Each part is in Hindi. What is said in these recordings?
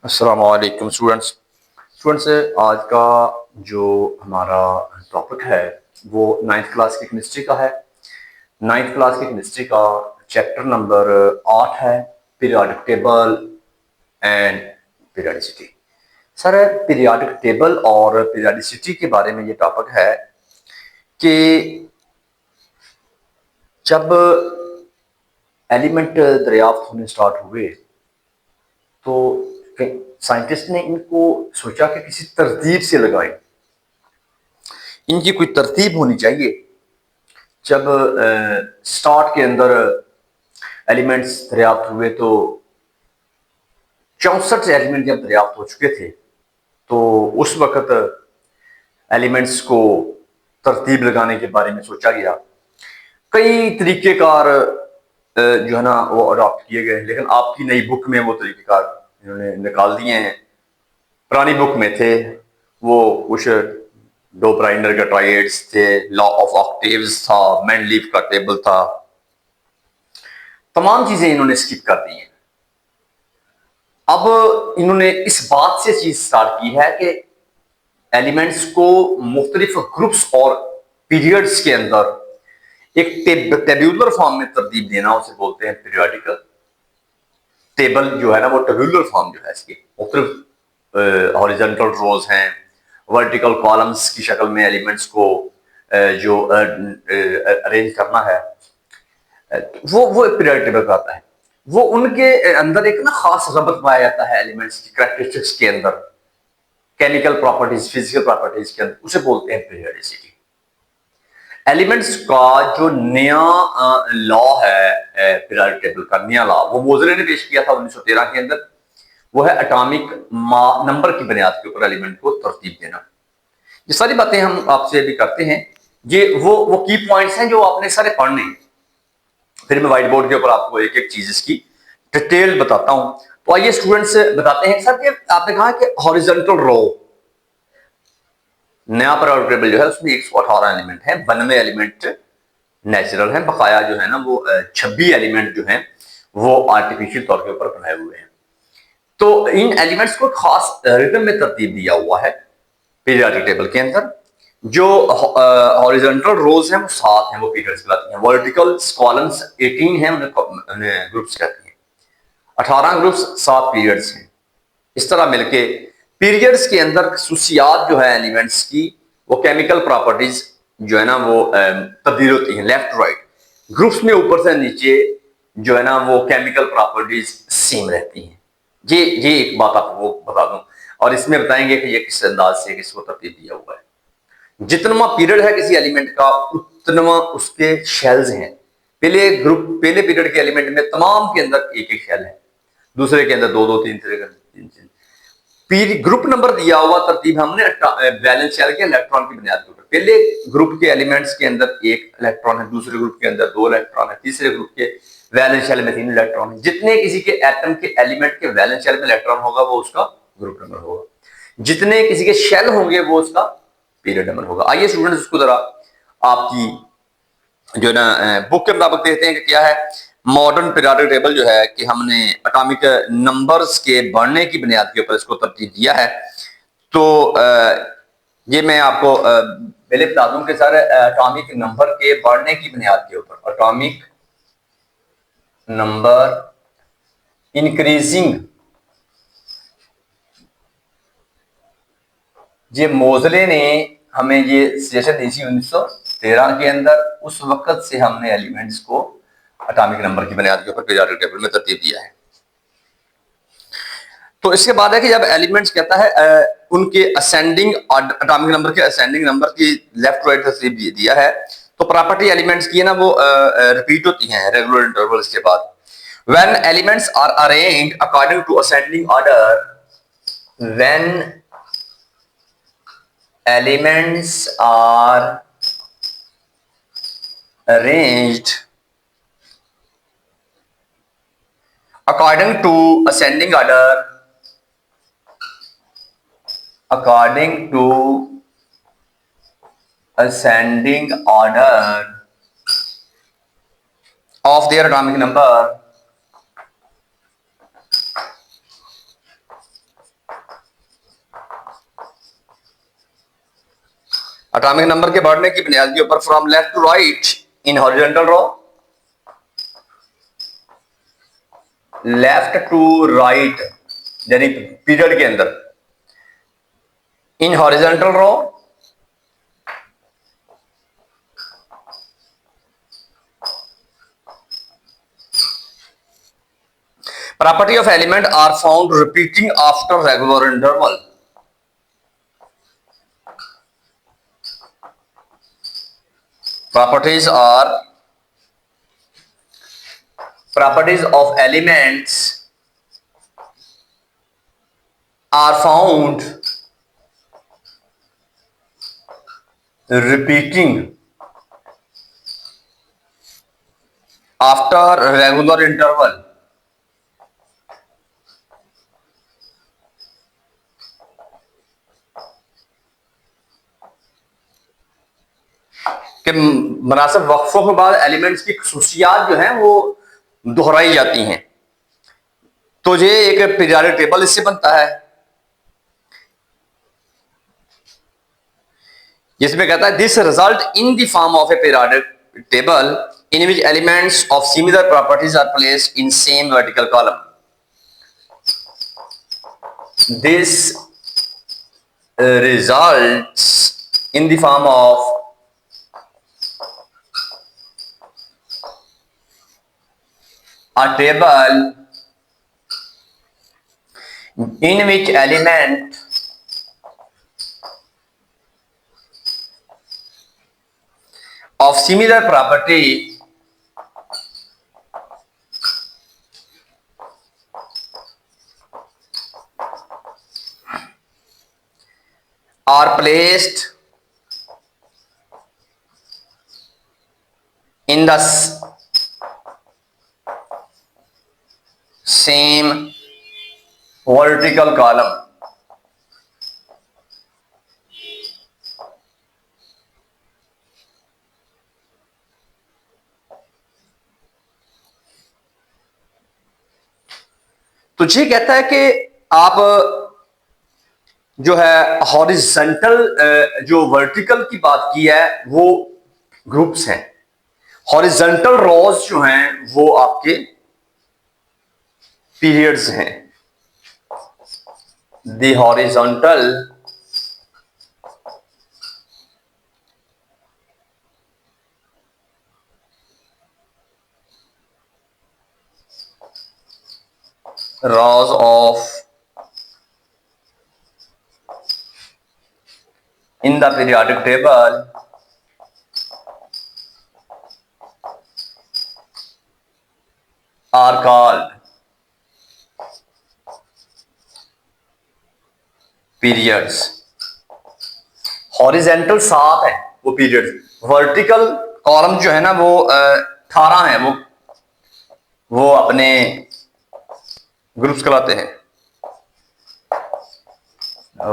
अस्सलाम वालेकुम स्टूडेंट्स। आज का जो हमारा टॉपिक है वो नाइन्थ क्लास की केमिस्ट्री का है। नाइन्थ क्लास की केमिस्ट्री का चैप्टर नंबर 8 है, periodic table and periodicity. Sir, periodic table और पीरियोडिसिटी के बारे में ये टॉपिक है कि जब एलिमेंट दरियाफ्त होने स्टार्ट हुए तो साइंटिस्ट ने इनको सोचा कि किसी तरतीब से लगाएं, इनकी कोई तरतीब होनी चाहिए। जब स्टार्ट के अंदर एलिमेंट्स दरियाफ्त हुए तो 64 एलिमेंट जब दरियाफ्त हो चुके थे तो उस वक्त एलिमेंट्स को तरतीब लगाने के बारे में सोचा गया। कई तरीक़ेकार जो है ना वो अडॉप्ट किए गए, लेकिन आपकी नई बुक में वो तरीक़ेकार इन्होंने निकाल दिए हैं। पुरानी बुक में थे वो कुछ दो प्राइंडर के ट्राइएड्स थे, लॉ ऑफ ऑक्टेव्स था, मेंडलीव का टेबल था, तमाम चीजें इन्होंने स्किप कर दी हैं। अब इन्होंने इस बात से चीज स्टार्ट की है कि एलिमेंट्स को मुख्तलिफ ग्रुप्स और पीरियड्स के अंदर एक टेब्यूलर फॉर्म में तरतीब देना, उसे बोलते हैं पीरियोडिक टेबल। जो है ना वो टेब्यूलर फॉर्म जो है इसकी मुख्तलिफ हॉरिजॉन्टल रोज हैं, वर्टिकल कॉलम्स की शक्ल में एलिमेंट्स को जो अरेंज करना है, वो पीरियोडिक टेबल का आता है। वो उनके अंदर एक ना खास रबत पाया जाता है एलिमेंट्स की कैरेक्टरिस्टिक्स के अंदर, केमिकल प्रॉपर्टीज, फिजिकल प्रॉपर्टीज के अंदर, उसे बोलते हैं पीरियोडिसिटी। एलिमेंट्स का जो नया लॉ है, पीरियोडिक टेबल का नया लॉ, वो मोजले ने पेश किया था 1913 के अंदर। वो है एटॉमिक नंबर की बुनियाद के ऊपर एलिमेंट को तरतीब देना। ये सारी बातें हम आपसे अभी करते हैं। ये वो की पॉइंट्स हैं जो आपने सारे पढ़ने हैं। फिर मैं व्हाइट बोर्ड के ऊपर आपको एक एक चीज इसकी डिटेल बताता हूं। तो आइए स्टूडेंट्स बताते हैं। सर, कि आपने कहा कि हॉरिजॉन्टल रो, नया पीरियोडिक टेबल जो है उसमें 118 एलिमेंट हैं, 92 एलिमेंट नेचुरल हैं, बकाया जो है ना वो 26 एलिमेंट जो हैं वो आर्टिफिशियल तौर के ऊपर बनाए हुए हैं। तो इन एलिमेंट्स को खास रिदम में तरतीब दिया हुआ है पीरियोडिक टेबल के अंदर। जो हॉरिजॉन्टल रोज हैं वो 7 हैं, वो पीरियड्स कहलाती हैं। वर्टिकल कॉलम्स 18 हैं, उन्हें ग्रुप्स कहते हैं। 18 ग्रुप्स, 7 पीरियड्स हैं। इस तरह मिलके पीरियड्स के अंदर खसूसियात जो है एलिमेंट्स की, वो केमिकल प्रॉपर्टीज जो है ना वो तब्दील होती हैं लेफ्ट राइट। ग्रुप्स में ऊपर से नीचे जो है ना वो केमिकल प्रॉपर्टीज सेम रहती हैं। ये एक बात आपको बता दूं, और इसमें बताएंगे कि ये किस अंदाज से किसको तरतीब दिया हुआ है। जितना पीरियड है किसी एलिमेंट का उतना उसके शेल्स हैं। पहले पीरियड के एलिमेंट में तमाम के अंदर एक एक शेल है, दूसरे के अंदर दो दो तीन तीन तीन। ग्रुप नंबर दिया हुआ तरतीब हमने वैलेंस शेल के इलेक्ट्रॉन की बुनियाद के ऊपर। पहले ग्रुप के एलिमेंट्स के अंदर एक इलेक्ट्रॉन है, दूसरे ग्रुप के अंदर 2 इलेक्ट्रॉन है, तीसरे ग्रुप के वैलेंस शेल में 3 इलेक्ट्रॉन है। जितने किसी के एटम के एलिमेंट के वैलेंस शेल में इलेक्ट्रॉन होगा वो उसका ग्रुप नंबर होगा, जितने किसी के शेल होंगे वो उसका पीरियड नंबर होगा। आइए स्टूडेंट्स उसको जरा आपकी जो ना बुक के मुताबिक देखते हैं कि क्या है। मॉडर्न पीरियोडिक टेबल जो है कि हमने एटॉमिक नंबर्स के बढ़ने की बुनियाद के ऊपर इसको तरतीब दिया है। तो ये मैं आपको पहले बता दूं कि सर, एटॉमिक नंबर के बढ़ने की बुनियाद के ऊपर, एटॉमिक नंबर इंक्रीजिंग, ये मोजले ने हमें ये सजेशन दी थी 1913 के अंदर। उस वक्त से हमने एलिमेंट्स को एटॉमिक नंबर की बुनियाद के ऊपर पीरियोडिक टेबल में तरतीब दिया है। तो इसके बाद है कि जब एलिमेंट्स कहता है उनके असेंडिंग, एटॉमिक नंबर के असेंडिंग नंबर की लेफ्ट राइट तरतीब दिया है, तो प्रॉपर्टी एलिमेंट्स की है ना वो रिपीट होती हैं रेगुलर इंटरवल्स के बाद। When elements are arranged according to ascending order, when elements are arranged according to ascending order, according to ascending order of their atomic number, atomic number के बढ़ने की बुनियाद के ऊपर from left to right in horizontal row, left to right यानी पीरियड के अंदर, in horizontal row property of element are found repeating after regular interval. Properties of elements are found repeating after regular interval. कि मुनासिब वक्फों के बाद एलिमेंट्स की खुसूसियात जो हैं वो दोहराई जाती हैं। तो ये एक पीरियोडिक टेबल इससे बनता है, जिसमें कहता है this result in the form of a periodic table in which elements of similar properties are placed in same vertical column. This results in the form of a table in which element of similar property are placed in the same vertical column। तो ये कहता है कि आप जो है हॉरिजॉन्टल जो वर्टिकल की बात की है वो ग्रुप्स हैं, हॉरिजॉन्टल रोज जो हैं वो आपके पीरियड्स हैं। The horizontal rows of in the periodic table are called periods। Horizontal 7 है वो पीरियड, वर्टिकल कॉलम जो है ना वो 18 है, वो अपने ग्रुप्स कहलाते हैं।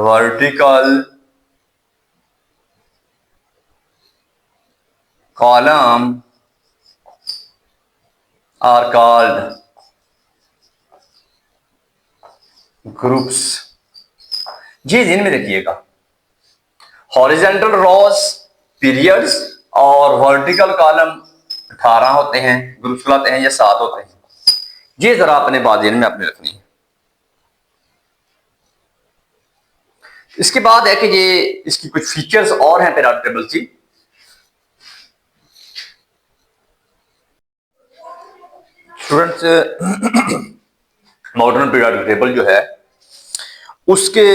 Vertical column are called groups. जी ध्यान में रखिएगा, हॉरिजॉन्टल रोज पीरियड्स और वर्टिकल कॉलम 18 होते हैं, ग्रुप्स कहलाते हैं या 7 होते हैं। ये जरा अपने बात ध्यान में आपने रखनी है। इसके बाद है कि ये इसकी कुछ फीचर्स और हैं पीरियोडिक टेबल की। स्टूडेंट्स, मॉडर्न पीरियोडिक टेबल जो है उसके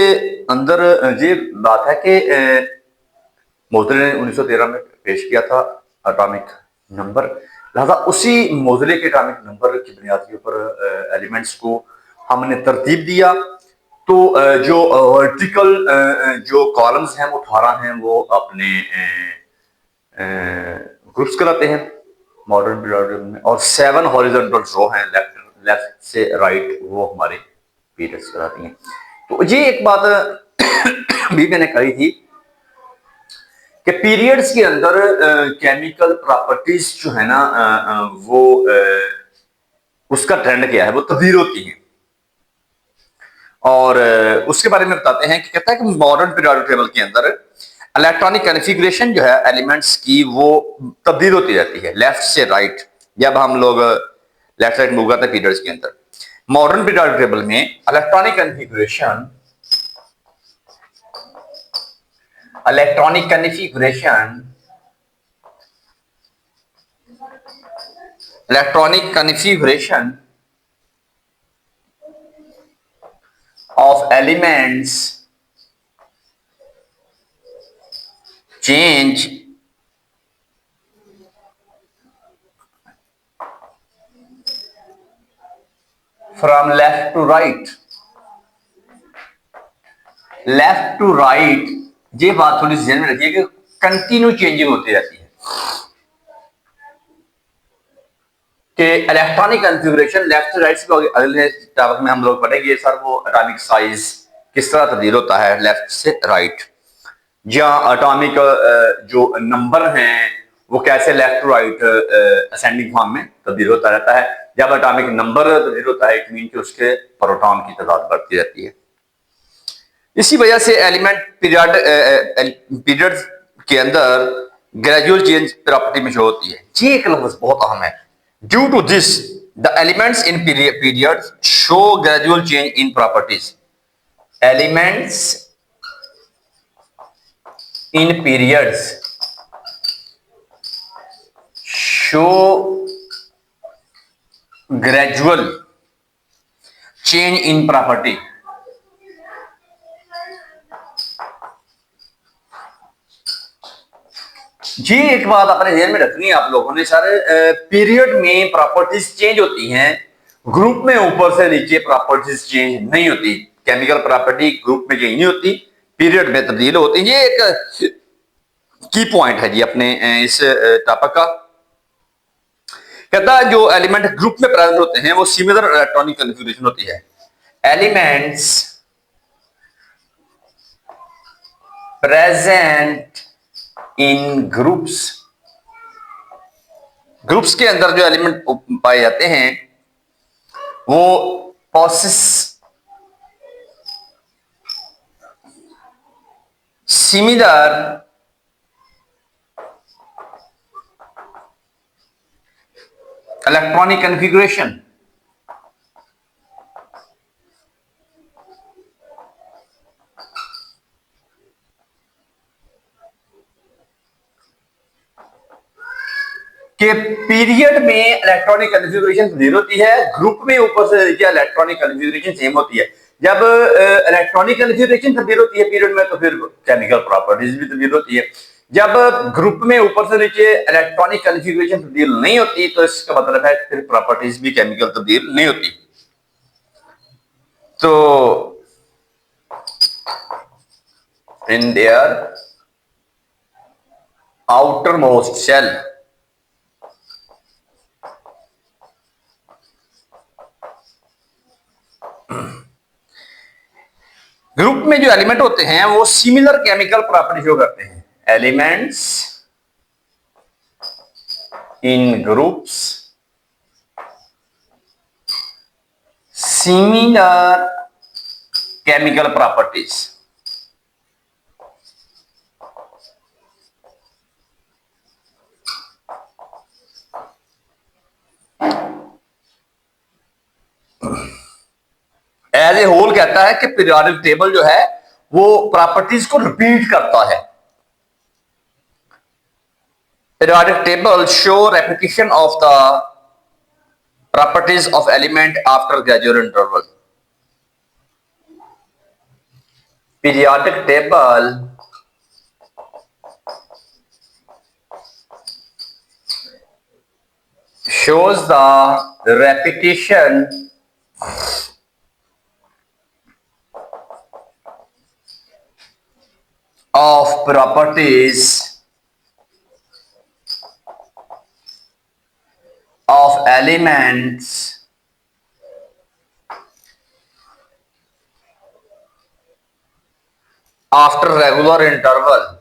अंदर ये बात है कि मोज़ले ने 1913 में पेश किया था एटॉमिक नंबर, लिहाजा उसी मोज़ले के एटॉमिक नंबर की बुनियाद के ऊपर एलिमेंट्स को हमने तरतीब दिया। तो जो वर्टिकल जो कॉलम्स हैं वो 18 हैं, वो अपने ग्रुप्स कहलाते हैं मॉडर्न पीरियोडिक में, और 7 हॉरिजॉन्टल रो हैं लेफ्ट से राइट, वो हमारे पीरियड्स कहलाती हैं। तो ये एक बात भी मैंने कही थी कि पीरियड्स के अंदर केमिकल प्रॉपर्टीज जो है ना वो उसका ट्रेंड क्या है, वो तब्दील होती है। और उसके बारे में बताते हैं कि कहता है कि मॉडर्न पीरियोडिक टेबल के अंदर इलेक्ट्रॉनिक कॉन्फ़िगरेशन जो है एलिमेंट्स की वो तब्दील होती रहती है लेफ्ट से राइट। जब हम लोग लेफ्ट साइड मूव करते हैं पीरियड्स के अंदर, मॉडर्न पीरियोडिक टेबल में electronic configuration of elements change from left to right। Left to right, ये बात थोड़ी सी ध्यान में रखिए कि कंटिन्यू चेंजिंग होती रहती है कि electronic configuration left to right से अगले टॉपिक में हम लोग पढ़ेंगे सर वो एटॉमिक साइज किस तरह तब्दील होता है लेफ्ट से राइट, जहां एटॉमिक जो नंबर हैं वो कैसे left to right ascending form में तब्दील होता रहता है। जब एटॉमिक नंबर तब्दील होता है इट मीन कि उसके प्रोटॉन की तादाद बढ़ती रहती है। इसी वजह से एलिमेंट पीरियड के अंदर ग्रेजुअल चेंज प्रॉपर्टी में शो होती है। ये एक लफ्ज बहुत अहम है। Due to this the elements in period show gradual change in properties. Elements in periods show gradual change in property। जी एक बात अपने ध्यान में रखनी है आप लोगों ने सर, पीरियड में प्रॉपर्टीज चेंज होती हैं, ग्रुप में ऊपर से नीचे प्रॉपर्टीज चेंज नहीं होती। केमिकल प्रॉपर्टी ग्रुप में चेंज नहीं होती, पीरियड में तब्दील होती है। ये एक की पॉइंट है जी अपने इस टॉपिक का। कहता है जो एलिमेंट ग्रुप में प्रेजेंट होते हैं वो सिमिलर इलेक्ट्रॉनिक कॉन्फ़िगरेशन होती है। एलिमेंट्स प्रेजेंट इन ग्रुप्स के अंदर जो एलिमेंट पाए जाते हैं वो पोसेस सिमिलर इलेक्ट्रॉनिक कॉन्फ़िगरेशन। कि पीरियड में इलेक्ट्रॉनिक कॉन्फ़िगरेशन तब्दील होती है, ग्रुप में ऊपर से नीचे इलेक्ट्रॉनिक कॉन्फ़िगरेशन सेम होती है। जब इलेक्ट्रॉनिक कॉन्फ़िगरेशन तब्दील होती है पीरियड में तो फिर केमिकल प्रॉपर्टीज भी तब्दील होती है। जब ग्रुप में ऊपर से नीचे इलेक्ट्रॉनिक कॉन्फ़िगरेशन तब्दील नहीं होती तो इसका मतलब है फिर प्रॉपर्टीज भी केमिकल तब्दील नहीं होती। तो in their outermost shell group में जो एलिमेंट होते हैं वो सिमिलर केमिकल प्रॉपर्टी शो करते हैं। Elements in groups similar chemical properties. As a whole कहता है कि पीरियोडिक टेबल जो है वो प्रॉपर्टीज को रिपीट करता है। Periodic table show repetition of the properties of element after gradual interval. Periodic table shows the repetition of properties of elements after regular interval।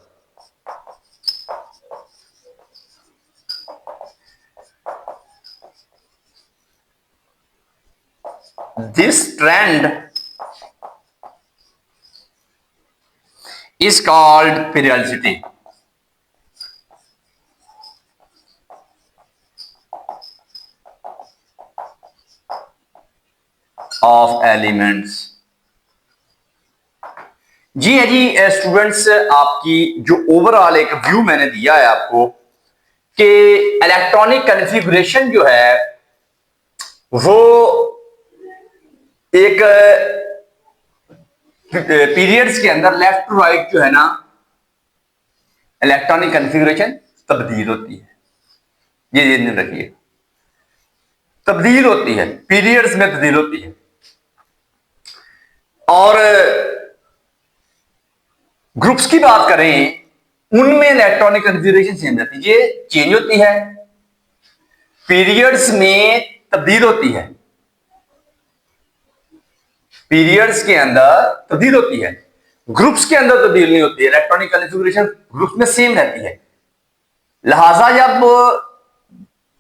This trend is called periodicity of elements। जी है जी स्टूडेंट्स, आपकी जो ओवरऑल एक व्यू मैंने दिया है आपको कि इलेक्ट्रॉनिक कॉन्फ़िगरेशन जो है वो एक पीरियड्स के अंदर लेफ्ट टू राइट जो है ना इलेक्ट्रॉनिक कॉन्फ़िगरेशन तब्दील होती है। ये ध्यान रखिए, तब्दील होती है, पीरियड्स में तब्दील होती है। और ग्रुप्स की बात करें उनमें इलेक्ट्रॉनिक कॉन्फ़िगरेशन सेम रहती है, ये चेंज होती है, पीरियड्स में तब्दील होती है, पीरियड्स के अंदर तब्दील होती है, ग्रुप्स के अंदर तब्दील नहीं होती है। इलेक्ट्रॉनिक कॉन्फ़िगरेशन ग्रुप्स में सेम रहती है। लिहाजा जब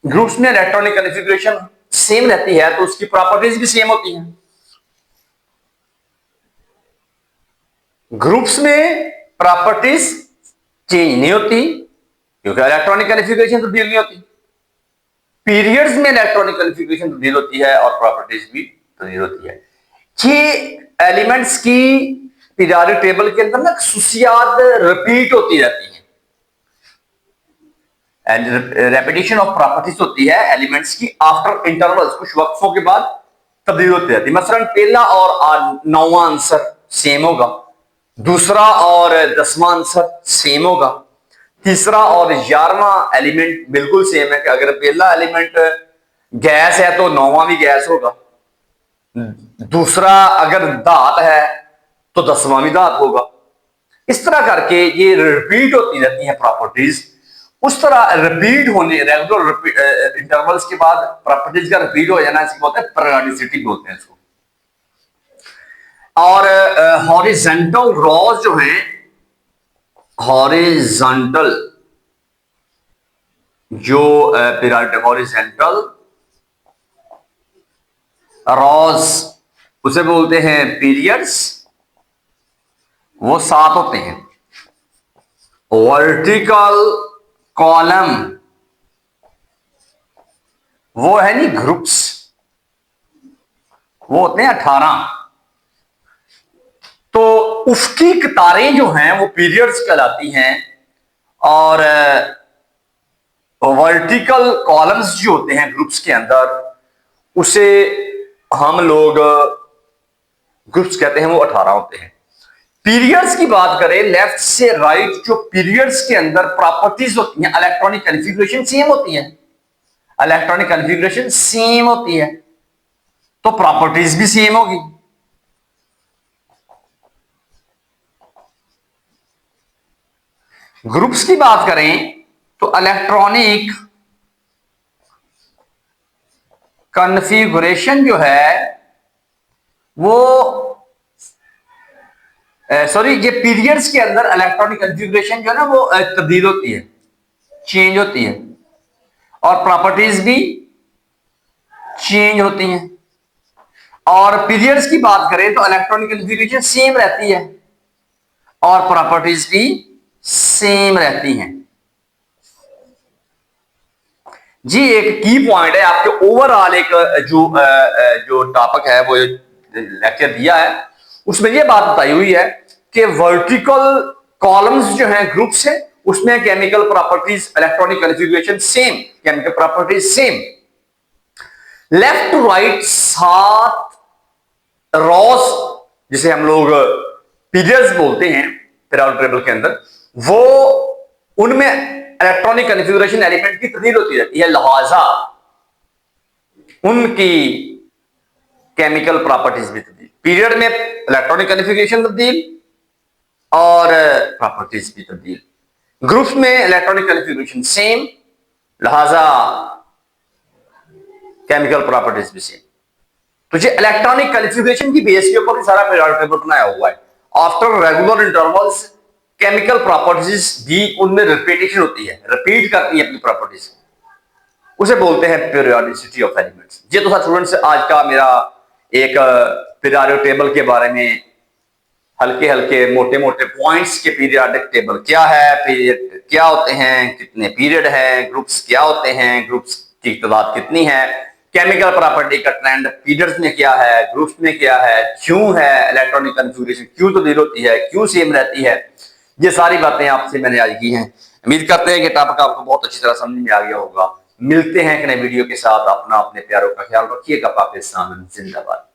ग्रुप्स में इलेक्ट्रॉनिक कॉन्फ़िगरेशन सेम रहती है तो उसकी प्रॉपर्टीज भी सेम होती हैं। ग्रुप्स में प्रॉपर्टीज चेंज नहीं होती क्योंकि इलेक्ट्रॉनिक कॉन्फ़िगरेशन तब्दील नहीं होती। पीरियड्स में इलेक्ट्रॉनिक कॉन्फ़िगरेशन तब्दील होती है और प्रॉपर्टीज भी तब्दील होती है। ये एलिमेंट्स की पीरियोडिक टेबल के अंदर ना खसूसियात रिपीट होती रहती हैं। रेपिटेशन ऑफ प्रॉपर्टीज होती है एलिमेंट्स की आफ्टर इंटरवल्स, कुछ वक्फों के बाद तब्दील होती रहती है। मसलन पहला और 9वां आंसर सेम होगा, दूसरा और 10वां आंसर सेम होगा, तीसरा और 11वां एलिमेंट बिल्कुल सेम है कि अगर पहला एलिमेंट गैस है तो 9वां भी गैस होगा, दूसरा अगर धात है तो 10वां भी धात होगा। इस तरह करके ये रिपीट होती रहती हैं प्रॉपर्टीज। उस तरह रिपीट होने रेगुलर इंटरवल्स के बाद प्रॉपर्टीज का रिपीट हो जाना इसको बोलते हैं पीरियोडिसिटी बोलते हैं इसको। और हॉरिजॉन्टल रॉज जो हैं, हॉरिजॉन्टल जो पीरियोडिक हॉरिजॉन्टल रॉज उसे बोलते हैं पीरियड्स, वो 7 होते हैं। वर्टिकल कॉलम वो है नहीं ग्रुप्स, वो होते हैं 18। तो उसकी कतारें जो हैं वो पीरियड्स कहलाती हैं और वर्टिकल कॉलम्स जो होते हैं ग्रुप्स के अंदर उसे हम लोग ग्रुप्स कहते हैं, वो 18 होते हैं। पीरियड्स की बात करें लेफ्ट से राइट, जो पीरियड्स के अंदर प्रॉपर्टीज होती हैं इलेक्ट्रॉनिक कॉन्फ़िगरेशन सेम होती है, इलेक्ट्रॉनिक कॉन्फ़िगरेशन सेम होती है तो प्रॉपर्टीज भी सेम होगी। ग्रुप्स की बात करें तो इलेक्ट्रॉनिक कॉन्फ़िगरेशन जो है वो सॉरी ये पीरियड्स के अंदर इलेक्ट्रॉनिक कॉन्फ़िगरेशन जो है ना वो तब्दील होती है, चेंज होती है और प्रॉपर्टीज भी चेंज होती हैं। और पीरियड्स की बात करें तो इलेक्ट्रॉनिक कॉन्फ़िगरेशन सेम रहती है और प्रॉपर्टीज भी सेम रहती हैं। जी एक की पॉइंट है आपके ओवरऑल एक जो टॉपिक है वो लेक्चर दिया है उसमें ये बात बताई हुई है कि वर्टिकल कॉलम्स जो हैं ग्रुप्स हैं उसमें chemical properties electronic configuration same, chemical properties same. Left to right 7 rows जिसे हम लोग पीरियड्स बोलते हैं पीरियोडिक टेबल के अंदर, वो उनमें इलेक्ट्रॉनिक कॉन्फ़िगरेशन एलिमेंट की तब्दील होती रहती है, लिहाजा उनकी केमिकल प्रॉपर्टीज भी तब्दील। पीरियड में इलेक्ट्रॉनिक कॉन्फ़िगरेशन तब्दील और प्रॉपर्टीज भी तब्दील। ग्रुप्स में इलेक्ट्रॉनिक कॉन्फ़िगरेशन सेम, लिहाजा केमिकल प्रॉपर्टीज भी सेम। तो ये इलेक्ट्रॉनिक कॉन्फ़िगरेशन की बेस के ऊपर सारा पीरियोडिक टेबल बनाया हुआ है। After regular intervals chemical properties भी उनमें रिपीटेशन होती है, रिपीट करती है अपनी प्रॉपर्टीज, उसे बोलते हैं पीरियोडिसिटी ऑफ एलिमेंट्स। ये तो था स्टूडेंट्स आज का मेरा एक पीरियोडिक टेबल के बारे में हल्के हल्के मोटे मोटे पॉइंट्स के पीरियोडिक टेबल क्या है, पीरियड क्या होते हैं, कितने पीरियड हैं, ग्रुप्स क्या होते हैं, ग्रुप्स की तादाद कितनी है, केमिकल प्रॉपर्टी का ट्रेंड पीरियड्स में क्या है, ग्रुप्स में क्या है, क्यों है इलेक्ट्रॉनिक कन्फिग्रेशन क्यों तब्दील होती है, क्यों सेम रहती है, ये सारी बातें आपसे मैंने आज की हैं। उम्मीद करते हैं कि टॉपिक आपको बहुत अच्छी तरह समझ में आ गया होगा। मिलते हैं एक नए वीडियो के साथ। अपना अपने प्यारों का ख्याल रखिएगा। पाकिस्तान जिंदाबाद।